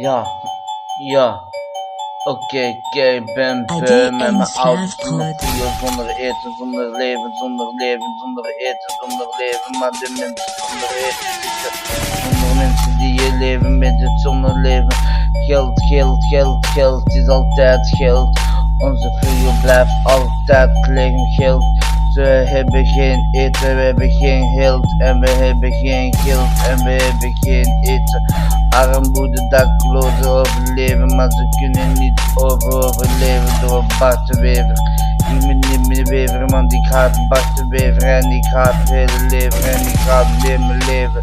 Ja, ja. Oké, ik ben beu met mijn ouders zonder vuur, zonder eten, zonder leven, zonder eten, zonder leven. Maar de mensen zonder eten zitten, zonder mensen die je leven met het zonder leven. Geld, geld, geld, geld is altijd geld. Onze vuur blijft altijd liggen, geld. Ze hebben geen eten, we hebben geen geld en we hebben geen geld en we hebben geen eten. Armoede, daklozen overleven, maar ze kunnen niet overleven door Bart de Wever. Ik ben niet meer Wever, want ik haat Bart de Wever en ik haat het hele leven en ik haat alleen mijn leven.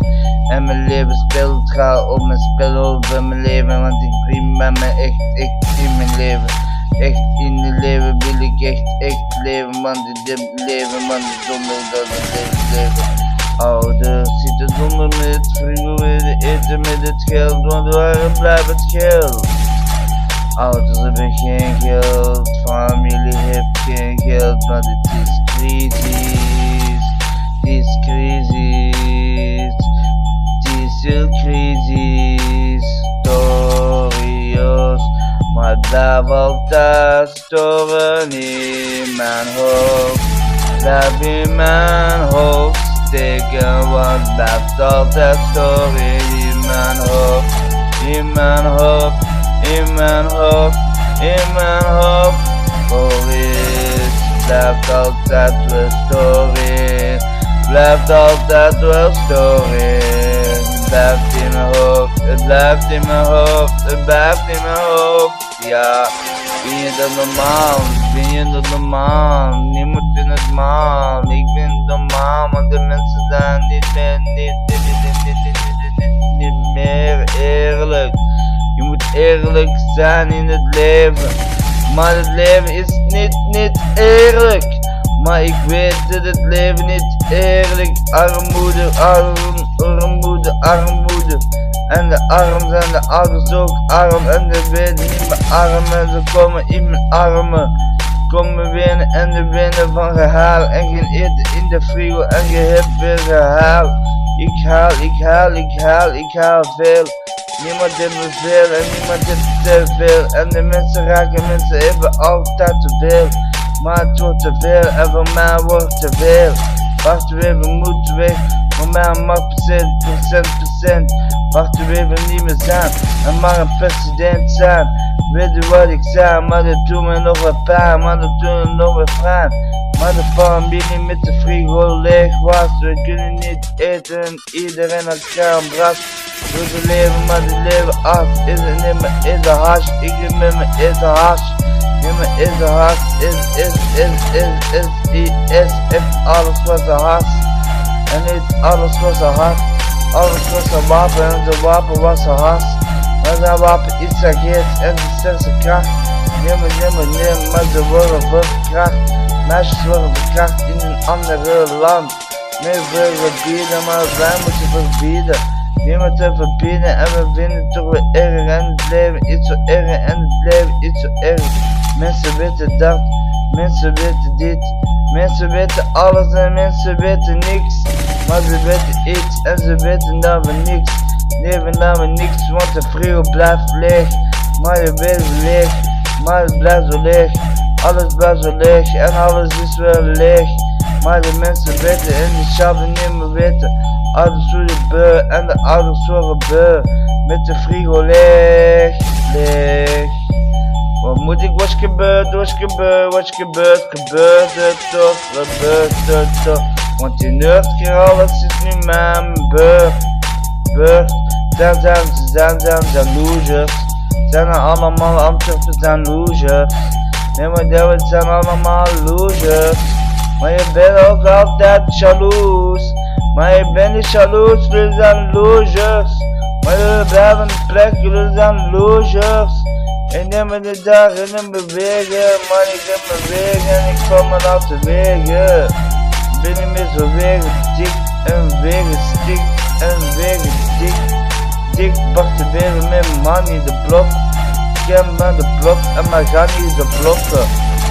En mijn leven speelt, het gaat om een spel over mijn leven, want ik ben met me echt in mijn leven. Echt in het leven wil ik echt leven, man, dit leven, man, zonder dat het leven. Ouders zitten zonder met het vrienden, eten met het geld, want waar blijft het geld? Ouders hebben geen geld, familie heeft geen geld, want het is crisis, het is crisis, het is heel crisis, stories. Maar het blijft altijd storen in mijn hoofd, blijf in mijn hoofd steken, want het blijft altijd storen in mijn hoofd, in mijn hoofd, in mijn hoofd, in mijn hoofd. Stories, blijft altijd wel storen, blijft altijd wel storen. Het blijft in mijn hoofd, het blijft in mijn hoofd, het blijft in mijn hoofd. Ja, ben je dat normaal? Ben je dat normaal? Niemand vindt het normaal. Ik ben normaal, maar de mensen zijn niet meer eerlijk. Je moet eerlijk zijn in het leven, maar het leven is niet eerlijk. Maar ik weet dat het leven niet eerlijk. Armoede, armoede, armoede. En de arm zijn de ouders ook arm. En de weten niet meer arm. En ze komen in mijn armen. Komen winnen en de winnen van gehaal. En geen eten in de frigo. En je hebt weer gehaal. Ik haal veel. Niemand heeft veel en niemand heeft te veel. En de mensen hebben altijd te veel. Maar het wordt te veel en voor mij wordt te veel. Wacht weer, we moeten weg. Voor mij mag procent. Wacht weer, we niet meer zijn. En mag een president zijn. Weet je wat ik zei, maar dat doet me nog wat pijn. Maar dat doet me nog wat pijn. Maar de familie met de frigo leeg was. We kunnen niet eten en iedereen elkaar een bras. We leven, maar het leven af. Is het niet meer, is de hash. Ik neem met me, is de hash. Nummer is de haas, alles was een haas. En niet alles was een haas. Alles was een wapen en de wapen was een haas. Maar zijn wapen is geest en de sterkste kracht. Nummer, maar ze worden verkracht. Meisjes worden verkracht in een ander land. Nee, we verbieden, maar wij moeten verbieden. Niemand te verbieden en we vinden het toch weer erg. En het leven is zo erg en het leven is zo erg. Mensen weten dat, mensen weten dit, mensen weten alles en mensen weten niks. Maar ze weten iets en ze weten dat we niks. Leven dat we niks, want de frigo blijft leeg. Maar je weet het leeg, maar het blijft zo leeg. Alles blijft zo leeg en alles is wel leeg. Maar de mensen weten en de schapen niet meer weten. Ouders worden beu en de ouders worden beu. Met de frigo leeg. Wat moet ik, wat gebeurt het toch, want die nerd alles is nu mijn beurt. Zijn losers, zijn er allemaal ambtenaren zijn losers. Nee maar dat zijn allemaal losers. Maar je bent ook altijd jaloers. Maar je bent niet jaloers, we zijn losers. Maar we blijven een plek, we zijn losers. Ik neem me de dag en ik bewegen, maar ik heb me wegen en ik kom me af te wegen. Ik ben niet meer zo wegen dik en wegen stik en wegen dik. Dik pak de wegen met money de blok. Ik heb me de blok en maar ga niet de blokken.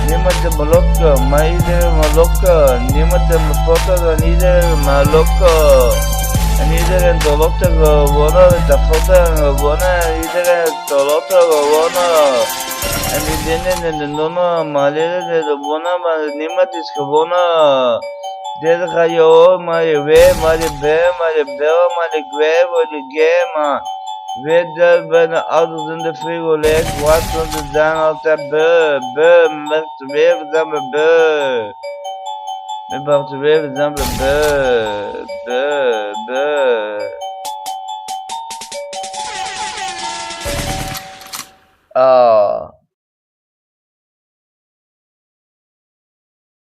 Niemand heeft me lokken, maar iedereen me lokken. Niemand heeft me fokken en iedereen me lokken. En iedereen dolop te gewonnen, de foto gewonnen, iedereen dolop te gewonnen. En die dingen in de nonnen, maar leren de wonnen, maar niemand is gewonnen. Dit ga je hoor, maar je weet, maar je bel, maar je bel, maar je kwijt, maar je game. Weet dat bij de ouders in de frigo ligt, wat ze zijn altijd beu, met de weer zijn we beu. Met de weer zijn we beu. Oh.